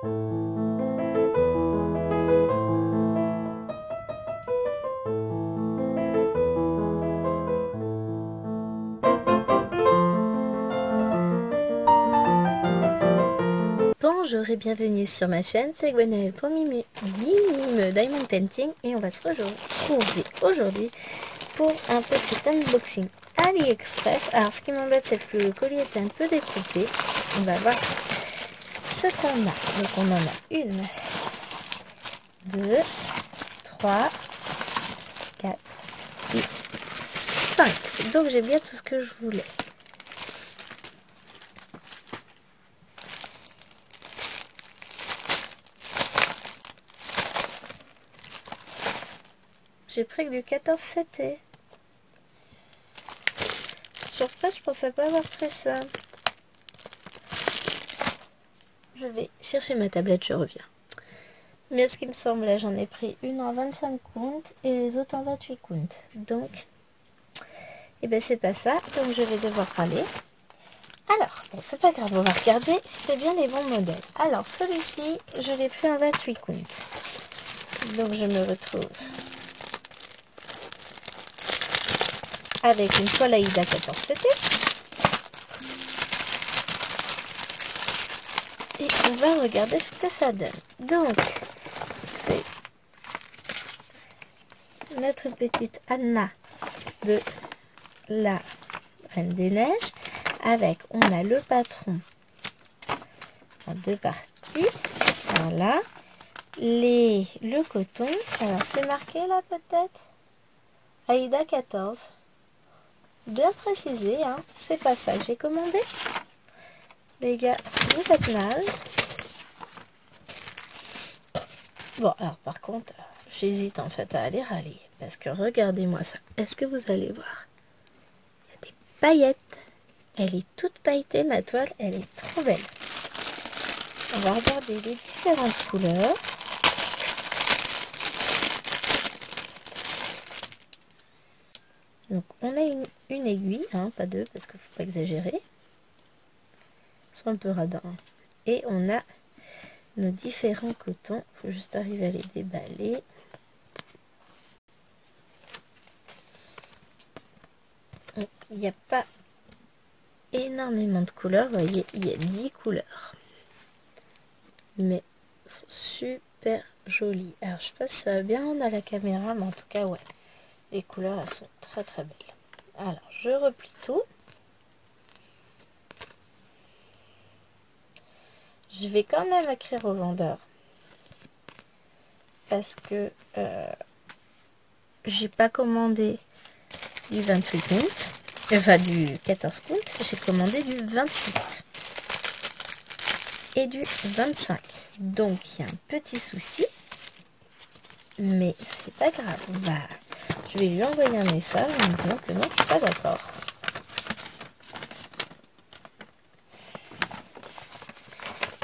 Bonjour et bienvenue sur ma chaîne, c'est Gwenaëlle pour Mime Diamond Painting et on va se retrouver aujourd'hui pour un petit unboxing AliExpress. Alors ce qui m'embête c'est que le colis est un peu découpé. On va voir ce qu'on a. Donc on en a une, 2, 3, 4 et 5. Donc j'ai bien tout ce que je voulais. J'ai pris que du 14-7. Surprise, je pensais pas avoir pris ça. Je vais chercher ma tablette, je reviens. Mais à ce qu'il me semble, là j'en ai pris une en 25 counts et les autres en 28 counts. Donc, eh ben c'est pas ça, donc je vais devoir parler. Alors, bon, c'est pas grave, on va regarder si c'est bien les bons modèles. Alors, celui-ci, je l'ai pris en 28 counts. Donc je me retrouve avec une toile Aïda 14-7. Et on va regarder ce que ça donne. Donc, c'est notre petite Anna de la Reine des Neiges. Avec, on a le patron en deux parties. Voilà. Le coton. Alors, c'est marqué là peut-être Aïda 14. Bien précisé, hein, c'est pas ça que j'ai commandé. Les gars, vous êtes nazes. Bon, alors par contre, j'hésite en fait à aller râler. Parce que regardez-moi ça. Est-ce que vous allez voir? Il y a des paillettes. Elle est toute pailletée, ma toile. Elle est trop belle. On va regarder les différentes couleurs. Donc on a une aiguille, hein, pas deux parce qu'il ne faut pas exagérer. Ils sont un peu radins. Et on a nos différents cotons. Il faut juste arriver à les déballer. Donc, il n'y a pas énormément de couleurs. Vous voyez, il y a 10 couleurs. Mais elles sont super jolies. Alors je sais pas si ça va bien rendre à la caméra, mais en tout cas ouais. Les couleurs, elles sont très très belles. Alors, je replie tout. Je vais quand même écrire au vendeur. Parce que j'ai pas commandé du 28 comptes. Enfin, du 14 comptes. J'ai commandé du 28. Et du 25. Donc, il y a un petit souci. Mais c'est pas grave. Voilà. Je vais lui envoyer un message en me disant que non, je suis pas d'accord.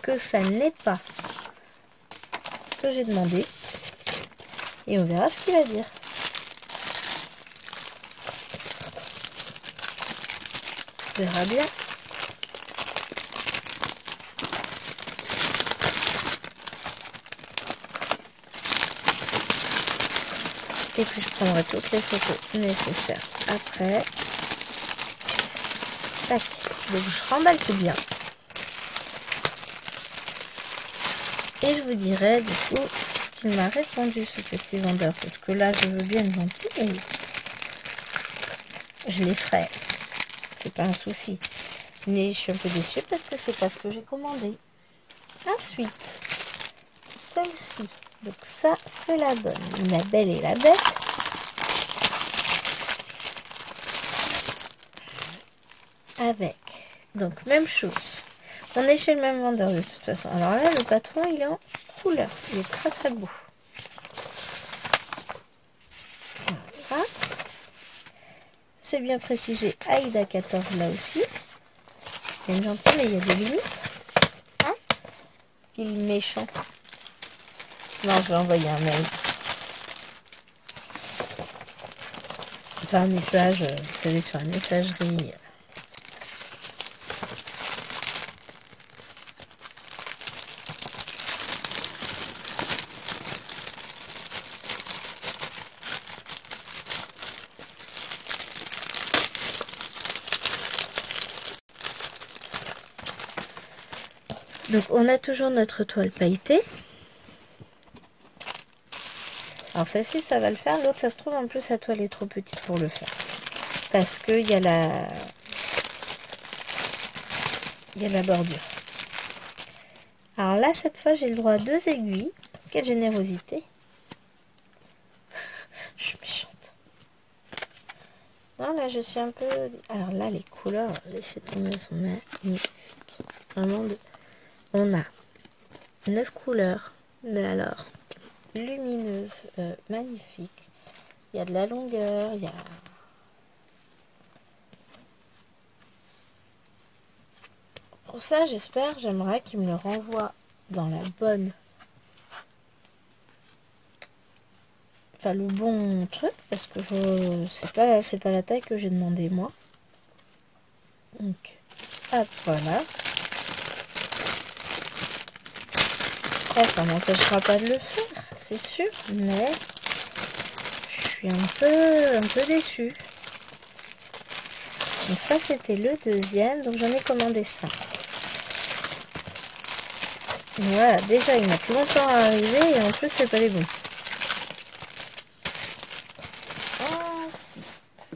Que ça n'est pas ce que j'ai demandé. Et on verra ce qu'il va dire. On verra bien. Et puis je prendrai toutes les photos nécessaires après. Tac. Donc je remballe tout bien. Et je vous dirai du coup ce qu'il m'a répondu, ce petit vendeur. Parce que là je veux bien être gentil, mais je les ferai. C'est pas un souci. Mais je suis un peu déçue parce que c'est pas ce que j'ai commandé. Ensuite, celle-ci. Donc ça, c'est la bonne. La belle et la bête. Avec, donc même chose. On est chez le même vendeur de toute façon. Alors là, le patron, il est en couleur. Il est très très beau. Voilà. C'est bien précisé. Aïda 14 là aussi. Il est gentil, mais il y a des limites. Hein? Il est méchant. Non, je vais envoyer un mail. Enfin, un message, vous savez, sur la messagerie. Donc on a toujours notre toile pailletée. Alors celle-ci ça va le faire, l'autre ça se trouve en plus sa toile est trop petite pour le faire. Parce que il y a la bordure. Alors là cette fois j'ai le droit à 2 aiguilles. Quelle générosité. Je suis méchante. Non là je suis un peu... Alors là les couleurs, laissez tomber, elles sont magnifiques. Vraiment on a 9 couleurs. Mais alors, lumineuses, magnifiques. Il y a de la longueur, il y a... Pour ça, j'aimerais qu'il me le renvoie dans la bonne... Enfin, le bon truc, parce que c'est pas la taille que j'ai demandé moi. Donc, hop, voilà. Après, ça m'empêchera pas de le faire, c'est sûr, mais je suis un peu déçue. Donc ça, c'était le deuxième, donc j'en ai commandé 5. Voilà, déjà, il m'a plus longtemps à arriver, et en plus, c'est pas les bons. Ensuite,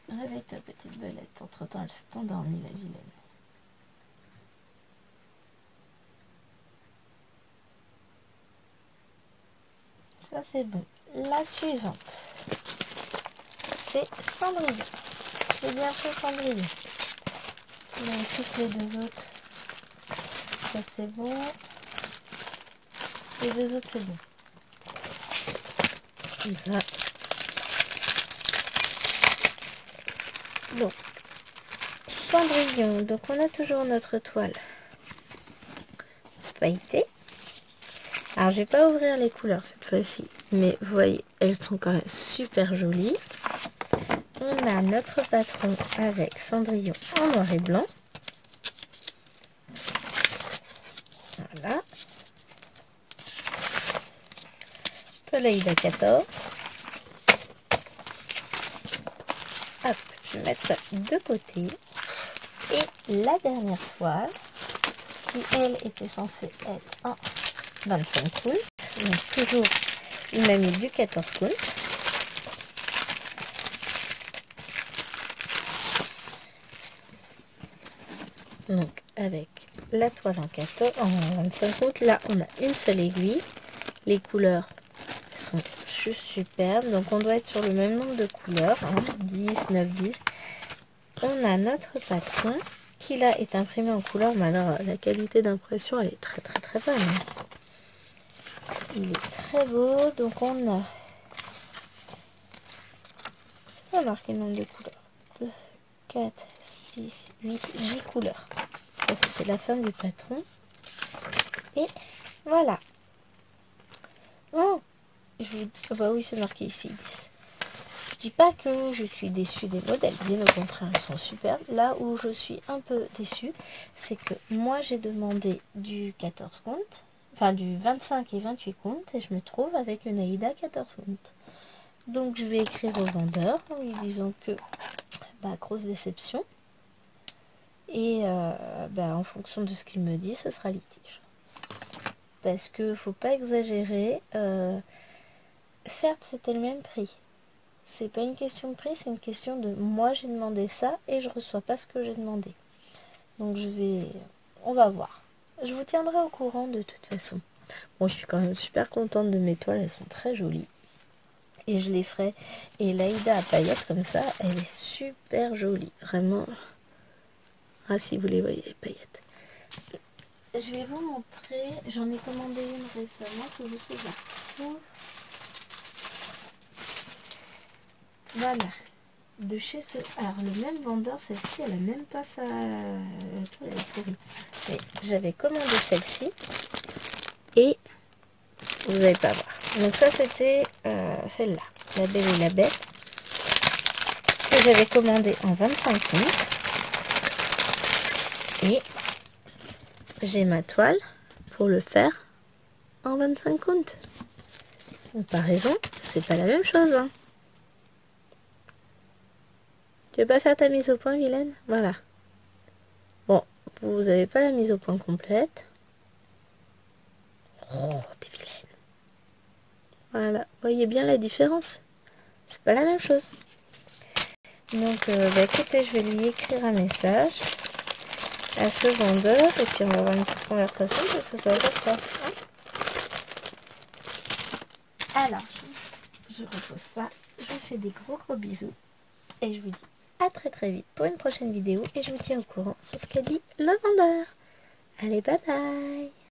réveille ta petite belette. Entre-temps, elle s'est endormie, la vilaine. Ça, c'est bon. La suivante, c'est Cendrillon. J'ai bien fait Cendrillon. Donc, toutes les deux autres, ça, c'est bon. Les deux autres, c'est bon. Comme ça. Donc, Cendrillon. Donc, on a toujours notre toile pailletée. Alors, je vais pas ouvrir les couleurs cette fois-ci, mais vous voyez, elles sont quand même super jolies. On a notre patron avec Cendrillon en noir et blanc. Voilà. Soleil à 14. Hop, je vais mettre ça de côté. Et la dernière toile, qui elle était censée être en 25 count. Donc toujours, il m'a mis du 14 count. Donc avec la toile en 14, en 25 count, là on a une seule aiguille. Les couleurs sont juste superbes. Donc on doit être sur le même nombre de couleurs, hein, 10, 9, 10. On a notre patron qui là est imprimé en couleur, mais alors la qualité d'impression elle est très très très bonne. Il est très beau, donc on a marqué le nombre de couleurs. 2, 4, 6, 8, 10 couleurs. Ça c'était la fin du patron. Et voilà. Oh, je vous dis, bah oui c'est marqué ici 10. Je dis pas que je suis déçue des modèles, bien au contraire, ils sont superbes. Là où je suis un peu déçue, c'est que moi j'ai demandé du 14 comptes, enfin du 25 et 28 comptes, et je me trouve avec une Aïda 14 comptes. Donc je vais écrire au vendeur en lui disant que, grosse déception, et en fonction de ce qu'il me dit, ce sera litige. Parce que faut pas exagérer, certes c'était le même prix. C'est pas une question de prix, c'est une question de moi j'ai demandé ça et je reçois pas ce que j'ai demandé. Donc on va voir. Je vous tiendrai au courant de toute façon. Bon, je suis quand même super contente de mes toiles, elles sont très jolies. Et je les ferai. Et l'Aïda à paillettes comme ça, elle est super jolie. Vraiment. Ah, si vous les voyez, les paillettes. Je vais vous montrer. J'en ai commandé une récemment, que je sais pas. Voilà. De chez ce... Alors, le même vendeur, celle-ci, elle a même pas sa... La toile, elle est pourrie. Mais j'avais commandé celle-ci. Et vous n'allez pas voir. Donc ça, c'était celle-là. La Belle et la Bête. Que j'avais commandé en 25 comptes. Et j'ai ma toile pour le faire en 25 comptes. Comparaison, c'est pas la même chose. Hein. Tu veux pas faire ta mise au point, Vilaine? Voilà. Bon, vous n'avez pas la mise au point complète. Oh, t'es vilaine. Voilà, voyez bien la différence. C'est pas la même chose. Donc, écoutez, je vais lui écrire un message à ce vendeur et puis on va avoir une petite conversation parce que ça va pas faire. Alors, je repose ça, je vous fais des gros bisous et je vous dis à très vite pour une prochaine vidéo et je vous tiens au courant sur ce qu'a dit le vendeur. Allez, bye bye!